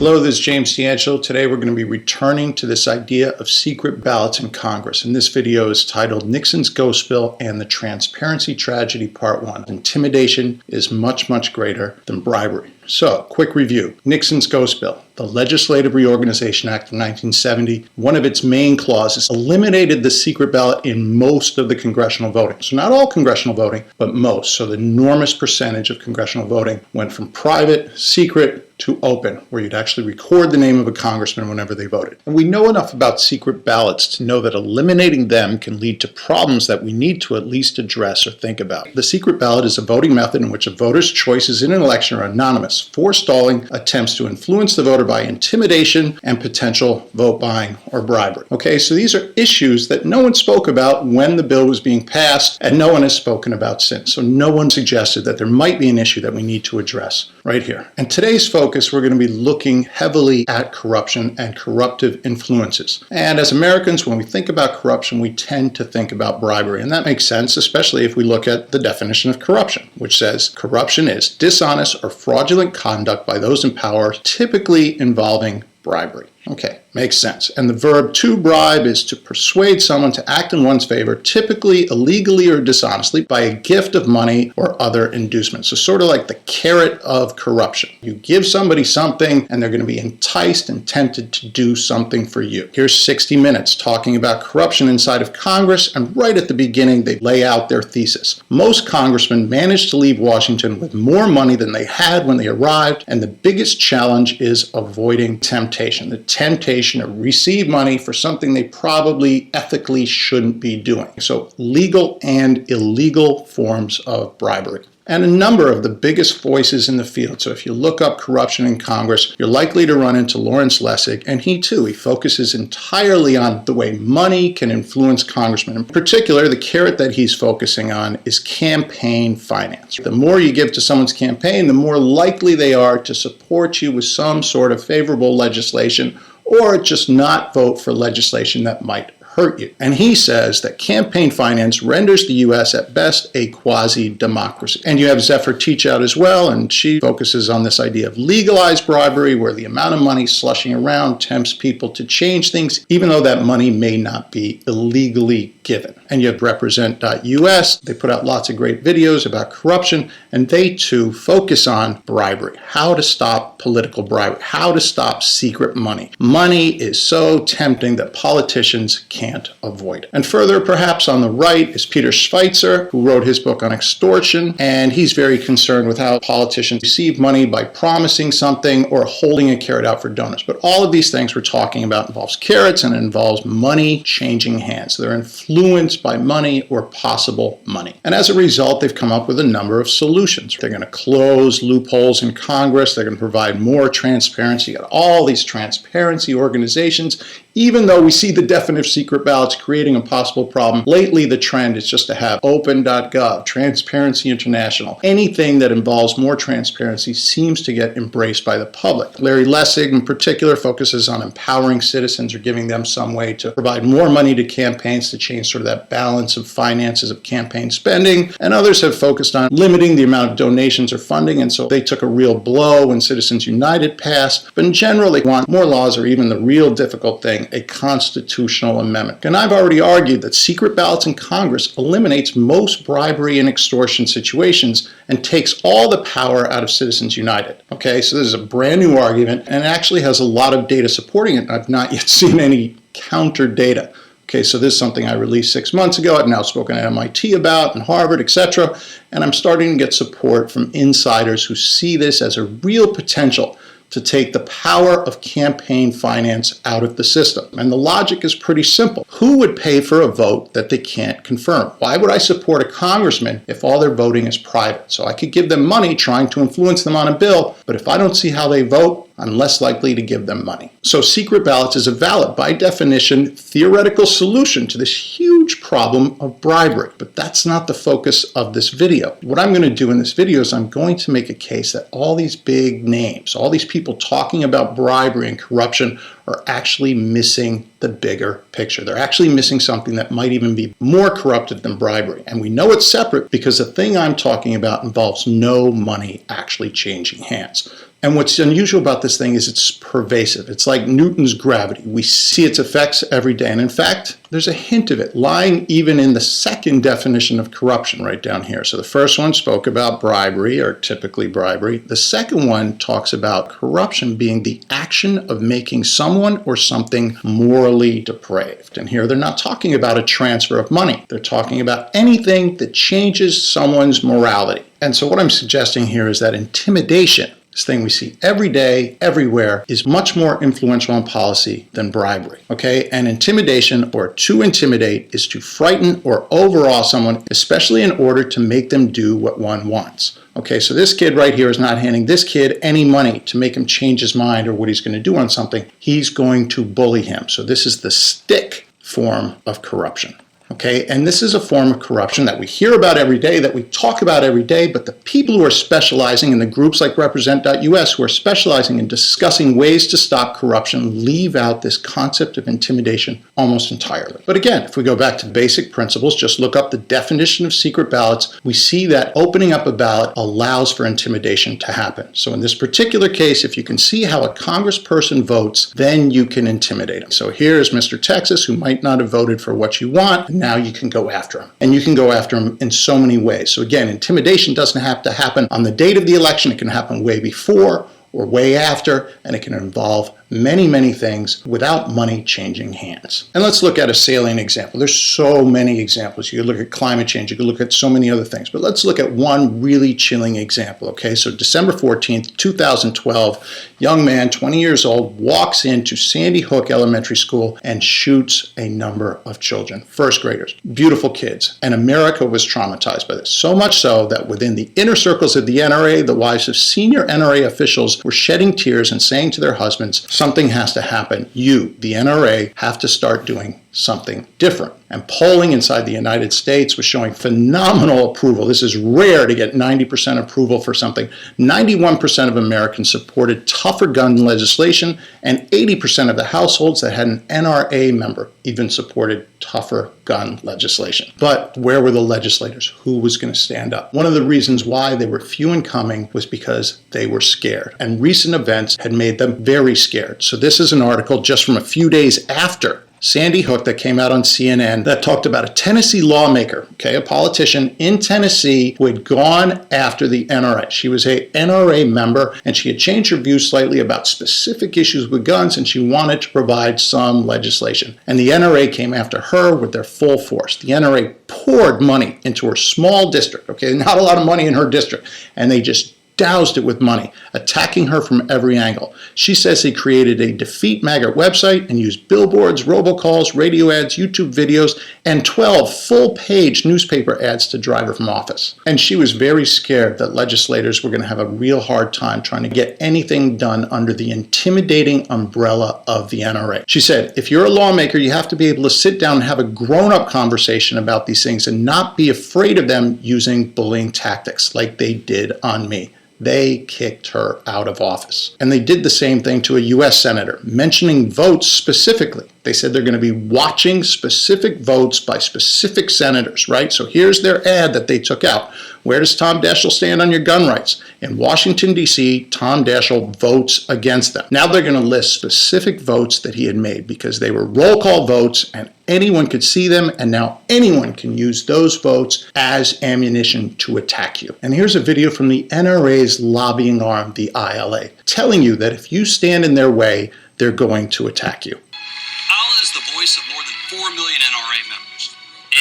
Hello, this is James Teachout. Today we're going to be returning to this idea of secret ballots in Congress. And this video is titled Nixon's Ghost Bill and the Transparency Tragedy Part 1. Intimidation is much, much greater than bribery. So, quick review. Nixon's Ghost Bill, the Legislative Reorganization Act of 1970, one of its main clauses eliminated the secret ballot in most of the congressional voting. So not all congressional voting, but most. So the enormous percentage of congressional voting went from private, secret, to open, where you'd actually record the name of a congressman whenever they voted. And we know enough about secret ballots to know that eliminating them can lead to problems that we need to at least address or think about. The secret ballot is a voting method in which a voter's choices in an election are anonymous, forestalling attempts to influence the voter by intimidation and potential vote buying or bribery. Okay, so these are issues that no one spoke about when the bill was being passed, and no one has spoken about since. So no one suggested that there might be an issue that we need to address right here. And today's focus, we're going to be looking heavily at corruption and corruptive influences. And as Americans, when we think about corruption, we tend to think about bribery. And that makes sense, especially if we look at the definition of corruption, which says corruption is dishonest or fraudulent conduct by those in power, typically involving bribery. Okay, makes sense. And the verb to bribe is to persuade someone to act in one's favor, typically illegally or dishonestly, by a gift of money or other inducement. So sort of like the carrot of corruption. You give somebody something and they're going to be enticed and tempted to do something for you. Here's 60 Minutes talking about corruption inside of Congress, and right at the beginning they lay out their thesis. Most congressmen managed to leave Washington with more money than they had when they arrived, and the biggest challenge is avoiding temptation. The temptation to receive money for something they probably ethically shouldn't be doing. So legal and illegal forms of bribery. And a number of the biggest voices in the field. So if you look up corruption in Congress, you're likely to run into Lawrence Lessig, and he focuses entirely on the way money can influence congressmen. In particular, the carrot that he's focusing on is campaign finance. The more you give to someone's campaign, the more likely they are to support you with some sort of favorable legislation, or just not vote for legislation that might hurt you. And he says that campaign finance renders the U.S. at best a quasi-democracy. And you have Zephyr Teachout as well, and she focuses on this idea of legalized bribery, where the amount of money slushing around tempts people to change things, even though that money may not be illegally given. And you have Represent.us. They put out lots of great videos about corruption, and they too focus on bribery, how to stop political bribery, how to stop secret money. Money is so tempting that politicians can't avoid it. And further, perhaps on the right, is Peter Schweitzer, who wrote his book on extortion, and he's very concerned with how politicians receive money by promising something or holding a carrot out for donors. But all of these things we're talking about involves carrots, and it involves money changing hands. They're influenced by money or possible money. And as a result, they've come up with a number of solutions. They're going to close loopholes in Congress. They're going to provide more transparency at all these transparency organizations. Even though we see the definition of secret ballots creating a possible problem, lately the trend is just to have open.gov, Transparency International. Anything that involves more transparency seems to get embraced by the public. Larry Lessig in particular focuses on empowering citizens or giving them some way to provide more money to campaigns to change sort of that balance of finances of campaign spending. And others have focused on limiting the amount of donations or funding, and so they took a real blow when Citizens United passed. But in general, they want more laws, or even the real difficult thing, a constitutional amendment. And I've already argued that secret ballots in Congress eliminates most bribery and extortion situations and takes all the power out of Citizens United. Okay, so this is a brand new argument, and it actually has a lot of data supporting it. I've not yet seen any counter data. Okay, so this is something I released 6 months ago. I've now spoken at MIT about, and Harvard, etc. And I'm starting to get support from insiders who see this as a real potential to take the power of campaign finance out of the system. And the logic is pretty simple. Who would pay for a vote that they can't confirm? Why would I support a congressman if all their voting is private? So I could give them money trying to influence them on a bill, but if I don't see how they vote, I'm less likely to give them money. So secret ballots is a valid, by definition, theoretical solution to this huge problem of bribery. But that's not the focus of this video. What I'm going to do in this video is I'm going to make a case that all these big names, all these people talking about bribery and corruption are actually missing the bigger picture. They're actually missing something that might even be more corrupted than bribery. And we know it's separate because the thing I'm talking about involves no money actually changing hands. And what's unusual about this thing is it's pervasive. It's like Newton's gravity. We see its effects every day. And in fact, there's a hint of it lying even in the second definition of corruption right down here. So the first one spoke about bribery, or typically bribery. The second one talks about corruption being the action of making someone or something morally depraved. And here they're not talking about a transfer of money. They're talking about anything that changes someone's morality. And so what I'm suggesting here is that intimidation, this thing we see every day, everywhere, is much more influential in policy than bribery, okay? And intimidation, or to intimidate, is to frighten or overawe someone, especially in order to make them do what one wants. Okay, so this kid right here is not handing this kid any money to make him change his mind or what he's going to do on something. He's going to bully him. So this is the stick form of corruption. Okay, and this is a form of corruption that we hear about every day, that we talk about every day, but the people who are specializing in the groups like Represent.us, who are specializing in discussing ways to stop corruption, leave out this concept of intimidation almost entirely. But again, if we go back to basic principles, just look up the definition of secret ballots, we see that opening up a ballot allows for intimidation to happen. So in this particular case, if you can see how a congressperson votes, then you can intimidate him. So here is Mr. Texas, who might not have voted for what you want. Now you can go after him. And you can go after him in so many ways. So again, intimidation doesn't have to happen on the date of the election. It can happen way before or way after, and it can involve many, many things without money changing hands. And let's look at a salient example. There's so many examples. You could look at climate change. You could look at so many other things. But let's look at one really chilling example, okay? So December 14th, 2012, young man, 20 years old, walks into Sandy Hook Elementary School and shoots a number of children, first graders, beautiful kids. And America was traumatized by this. So much so that within the inner circles of the NRA, the wives of senior NRA officials were shedding tears and saying to their husbands, something has to happen. You, the NRA, have to start doing something different. And polling inside the United States was showing phenomenal approval. This is rare to get 90% approval for something. 91% of Americans supported tougher gun legislation, and 80% of the households that had an NRA member even supported tougher gun legislation. But where were the legislators? Who was going to stand up? One of the reasons why they were few and coming was because they were scared. And recent events had made them very scared. So this is an article just from a few days after Sandy Hook that came out on CNN that talked about a Tennessee lawmaker, okay, a politician in Tennessee who had gone after the NRA. She was a NRA member, and she had changed her views slightly about specific issues with guns, and she wanted to provide some legislation. And the NRA came after her with their full force. The NRA poured money into her small district, okay, not a lot of money in her district, and they just doused it with money, attacking her from every angle. She says they created a Defeat MAGA website and used billboards, robocalls, radio ads, YouTube videos, and 12 full-page newspaper ads to drive her from office. And she was very scared that legislators were going to have a real hard time trying to get anything done under the intimidating umbrella of the NRA. She said, if you're a lawmaker, you have to be able to sit down and have a grown-up conversation about these things and not be afraid of them using bullying tactics like they did on me. They kicked her out of office. And they did the same thing to a U.S. senator, mentioning votes specifically. They said they're going to be watching specific votes by specific senators, right? So here's their ad that they took out. Where does Tom Daschle stand on your gun rights? In Washington, D.C., Tom Daschle votes against them. Now they're going to list specific votes that he had made because they were roll call votes and anyone could see them, and now anyone can use those votes as ammunition to attack you. And here's a video from the NRA's lobbying arm, the ILA, telling you that if you stand in their way, they're going to attack you. ILA is the voice of more than 4 million NRA members.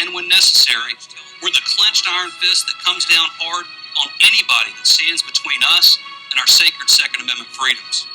And when necessary, we're the clenched iron fist that comes down hard on anybody that stands between us and our sacred Second Amendment freedoms.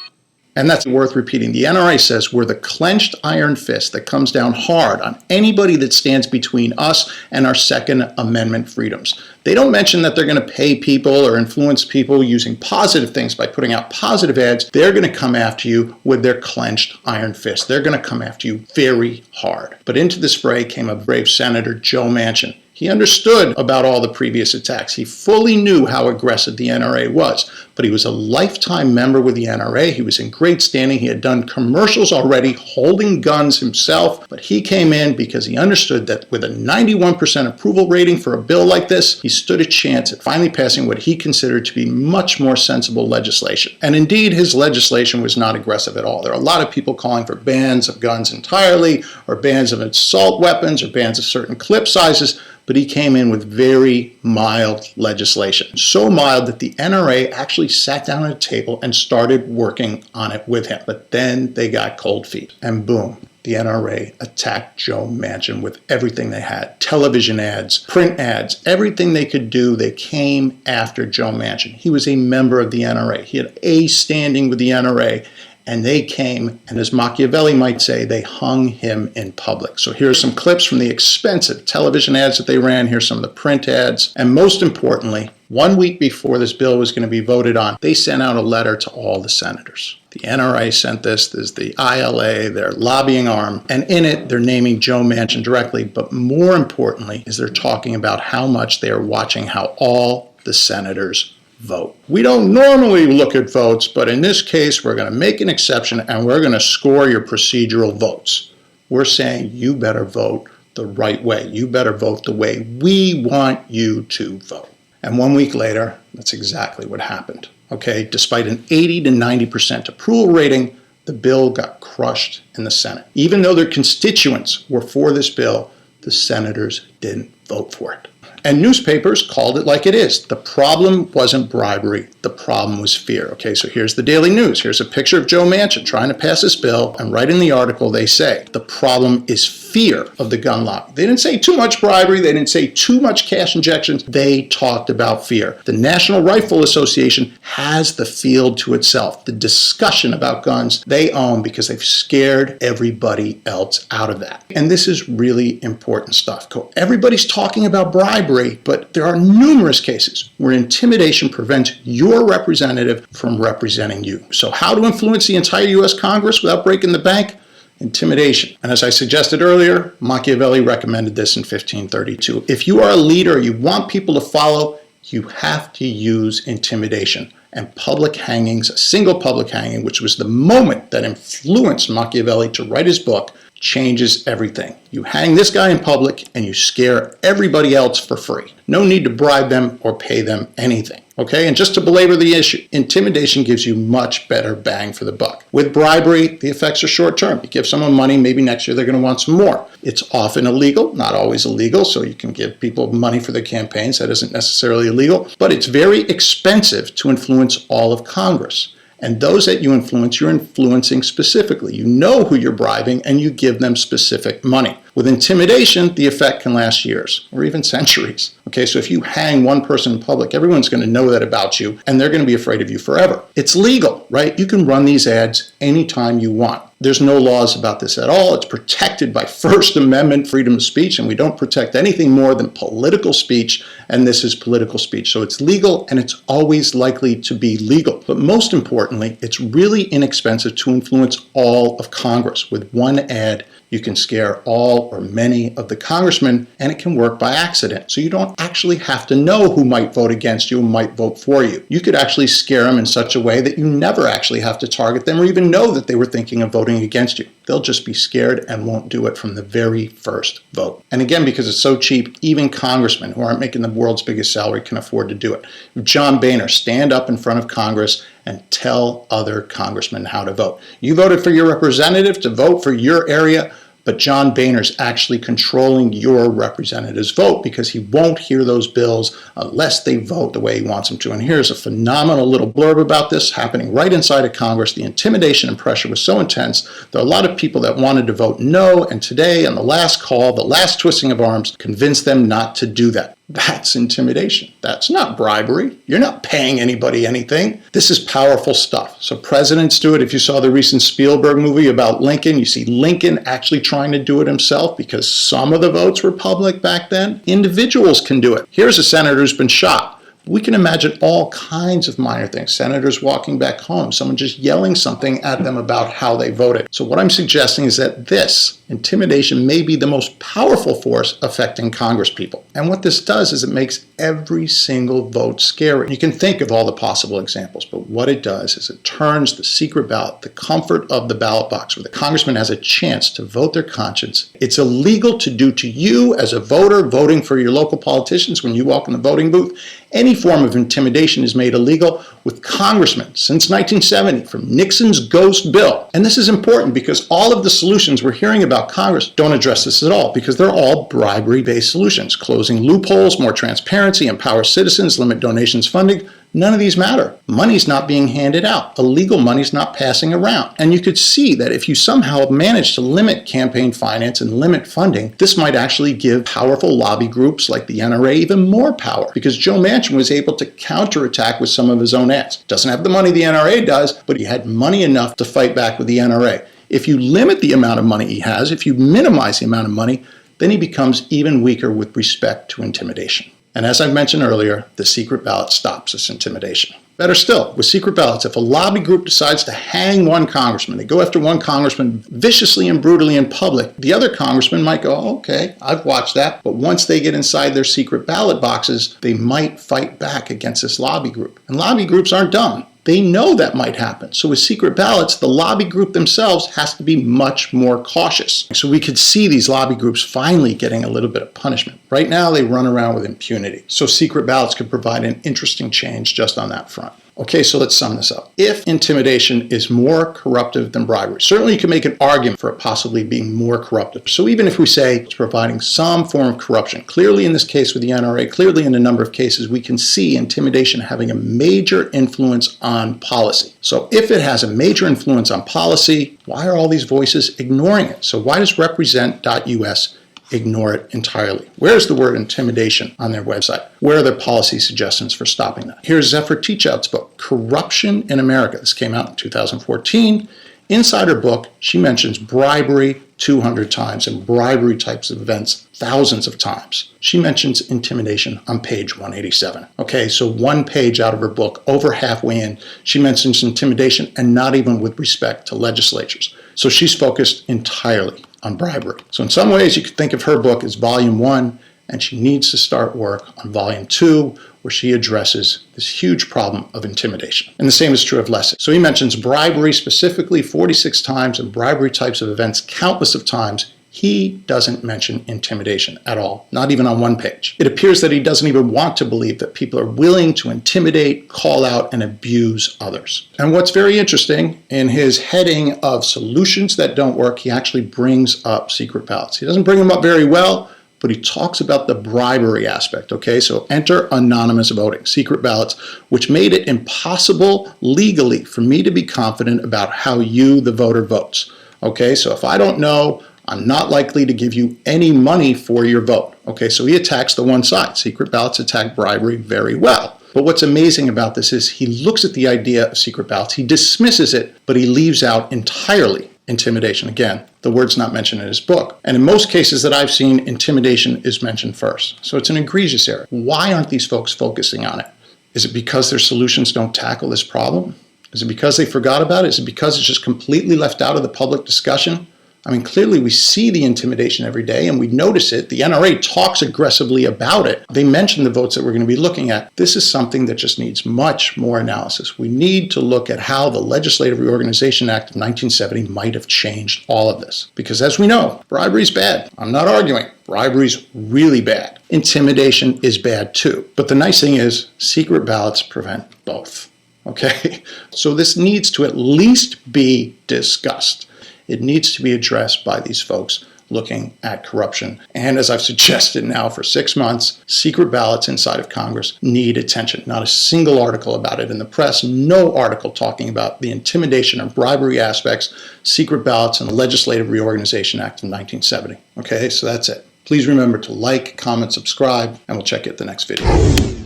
And that's worth repeating. The NRA says we're the clenched iron fist that comes down hard on anybody that stands between us and our Second Amendment freedoms. They don't mention that they're going to pay people or influence people using positive things by putting out positive ads. They're going to come after you with their clenched iron fist. They're going to come after you very hard. But into this fray came a brave Senator Joe Manchin. He understood about all the previous attacks. He fully knew how aggressive the NRA was, but he was a lifetime member with the NRA. He was in great standing. He had done commercials already holding guns himself, but he came in because he understood that with a 91% approval rating for a bill like this, he stood a chance at finally passing what he considered to be much more sensible legislation. And indeed, his legislation was not aggressive at all. There are a lot of people calling for bans of guns entirely, or bans of assault weapons, or bans of certain clip sizes, but he came in with very mild legislation. So mild that the NRA actually sat down at a table and started working on it with him. But then they got cold feet, and boom, the NRA attacked Joe Manchin with everything they had. Television ads, print ads, everything they could do, they came after Joe Manchin. He was a member of the NRA. He had a standing with the NRA. And they came, and as Machiavelli might say, they hung him in public. So here's some clips from the expensive television ads that they ran. Here's some of the print ads. And most importantly, 1 week before this bill was going to be voted on, they sent out a letter to all the senators. The NRA sent this. There's the ILA, their lobbying arm. And in it, they're naming Joe Manchin directly. But more importantly is they're talking about how much they are watching how all the senators vote. We don't normally look at votes, but in this case, we're going to make an exception and we're going to score your procedural votes. We're saying you better vote the right way. You better vote the way we want you to vote. And 1 week later, that's exactly what happened. Okay, despite an 80 to 90% approval rating, the bill got crushed in the Senate. Even though their constituents were for this bill, the senators didn't vote for it. And newspapers called it like it is. The problem wasn't bribery. The problem was fear. Okay, so here's the Daily News. Here's a picture of Joe Manchin trying to pass this bill. And right in the article, they say the problem is fear of the gun lobby. They didn't say too much bribery. They didn't say too much cash injections. They talked about fear. The National Rifle Association has the field to itself. The discussion about guns they own because they've scared everybody else out of that. And this is really important stuff. Everybody's talking about bribery, but there are numerous cases where intimidation prevents your representative from representing you. So how to influence the entire U.S. Congress without breaking the bank? Intimidation. And as I suggested earlier, Machiavelli recommended this in 1532. If you are a leader, you want people to follow, you have to use intimidation. And public hangings, a single public hanging, which was the moment that influenced Machiavelli to write his book, changes everything. You hang this guy in public and you scare everybody else for free. No need to bribe them or pay them anything. Okay, and just to belabor the issue, intimidation gives you much better bang for the buck. With bribery, the effects are short term. You give someone money, maybe next year they're going to want some more. It's often illegal, not always illegal, so you can give people money for their campaigns. That isn't necessarily illegal, but it's very expensive to influence all of Congress. And those that you influence, you're influencing specifically. You know who you're bribing and you give them specific money. With intimidation, the effect can last years or even centuries. Okay, so if you hang one person in public, everyone's going to know that about you and they're going to be afraid of you forever. It's legal, right? You can run these ads anytime you want. There's no laws about this at all. It's protected by First Amendment freedom of speech, and we don't protect anything more than political speech, and this is political speech. So it's legal, and it's always likely to be legal. But most importantly, it's really inexpensive to influence all of Congress. With one ad, you can scare all or many of the congressmen, and it can work by accident. So you don't actually have to know who might vote against you and might vote for you. You could actually scare them in such a way that you never actually have to target them or even know that they were thinking of voting against you. They'll just be scared and won't do it from the very first vote. And again, because it's so cheap, even congressmen who aren't making the world's biggest salary can afford to do it. John Boehner, stand up in front of Congress and tell other congressmen how to vote. You voted for your representative to vote for your area, but John Boehner's actually controlling your representative's vote because he won't hear those bills unless they vote the way he wants them to. And here's a phenomenal little blurb about this happening right inside of Congress. The intimidation and pressure was so intense, there are a lot of people that wanted to vote no, and today, on the last call, the last twisting of arms, convinced them not to do that. That's intimidation. That's not bribery. You're not paying anybody anything. This is powerful stuff. So presidents do it. If you saw the recent Spielberg movie about Lincoln, you see Lincoln actually trying to do it himself because some of the votes were public back then. Individuals can do it. Here's a senator who's been shot. We can imagine all kinds of minor things. Senators walking back home, someone just yelling something at them about how they voted. So what I'm suggesting is that this intimidation may be the most powerful force affecting congresspeople. And what this does is it makes every single vote scary. You can think of all the possible examples, but what it does is it turns the secret ballot, the comfort of the ballot box, where the congressman has a chance to vote their conscience. It's illegal to do to you as a voter voting for your local politicians when you walk in the voting booth. Any form of intimidation is made illegal with congressmen since 1970 from Nixon's ghost bill. And this is important because all of the solutions we're hearing about Congress don't address this at all, because they're all bribery-based solutions. Closing loopholes, more transparency, empower citizens, limit donations funding. None of these matter. Money's not being handed out. Illegal money's not passing around. And you could see that if you somehow manage to limit campaign finance and limit funding, this might actually give powerful lobby groups like the NRA even more power, because Joe Manchin was able to counterattack with some of his own ads. Doesn't have the money the NRA does, but he had money enough to fight back with the NRA. If you limit the amount of money he has, if you minimize the amount of money, then he becomes even weaker with respect to intimidation. And as I mentioned earlier, the secret ballot stops this intimidation. Better still, with secret ballots, if a lobby group decides to hang one congressman, they go after one congressman viciously and brutally in public, the other congressman might go, oh, okay, I've watched that. But once they get inside their secret ballot boxes, they might fight back against this lobby group. And lobby groups aren't dumb. They know that might happen. So with secret ballots, the lobby group themselves has to be much more cautious. So we could see these lobby groups finally getting a little bit of punishment. Right now, they run around with impunity. So secret ballots could provide an interesting change just on that front. Okay, so let's sum this up. If intimidation is more corruptive than bribery, certainly you can make an argument for it possibly being more corruptive. So even if we say it's providing some form of corruption, clearly in this case with the NRA, clearly in a number of cases, we can see intimidation having a major influence on policy. So if it has a major influence on policy, why are all these voices ignoring it? So why does represent.us ignore it entirely? Where's the word intimidation on their website? Where are their policy suggestions for stopping that? Here's Zephyr Teachout's book, Corruption in America. This came out in 2014. Inside her book, she mentions bribery 200 times and bribery types of events thousands of times. She mentions intimidation on page 187. Okay, so one page out of her book, over halfway in, she mentions intimidation, and not even with respect to legislatures. So she's focused entirely on bribery. So in some ways, you could think of her book as volume 1, and she needs to start work on volume 2, where she addresses this huge problem of intimidation. And the same is true of Lessig. So he mentions bribery specifically 46 times and bribery types of events countless of times. He doesn't mention intimidation at all, not even on one page. It appears that he doesn't even want to believe that people are willing to intimidate, call out, and abuse others. And what's very interesting, in his heading of solutions that don't work, he actually brings up secret ballots. He doesn't bring them up very well, but he talks about the bribery aspect, okay? So enter anonymous voting, secret ballots, which made it impossible legally for me to be confident about how you, the voter, votes, okay? So if I don't know, I'm not likely to give you any money for your vote, okay? So he attacks the one side. Secret ballots attack bribery very well. But what's amazing about this is he looks at the idea of secret ballots, he dismisses it, but he leaves out entirely intimidation. Again, the word's not mentioned in his book. And in most cases that I've seen, intimidation is mentioned first. So it's an egregious error. Why aren't these folks focusing on it? Is it because their solutions don't tackle this problem? Is it because they forgot about it? Is it because it's just completely left out of the public discussion? I mean, clearly we see the intimidation every day and we notice it. The NRA talks aggressively about it. They mention the votes that we're going to be looking at. This is something that just needs much more analysis. We need to look at how the Legislative Reorganization Act of 1970 might have changed all of this. Because as we know, bribery is bad. I'm not arguing. Bribery is really bad. Intimidation is bad too. But the nice thing is secret ballots prevent both. Okay? So this needs to at least be discussed. It needs to be addressed by these folks looking at corruption. And as I've suggested now for 6 months, secret ballots inside of Congress need attention. Not a single article about it in the press, no article talking about the intimidation and bribery aspects, secret ballots, and the Legislative Reorganization Act of 1970. Okay, so that's it. Please remember to like, comment, subscribe, and we'll check you at the next video.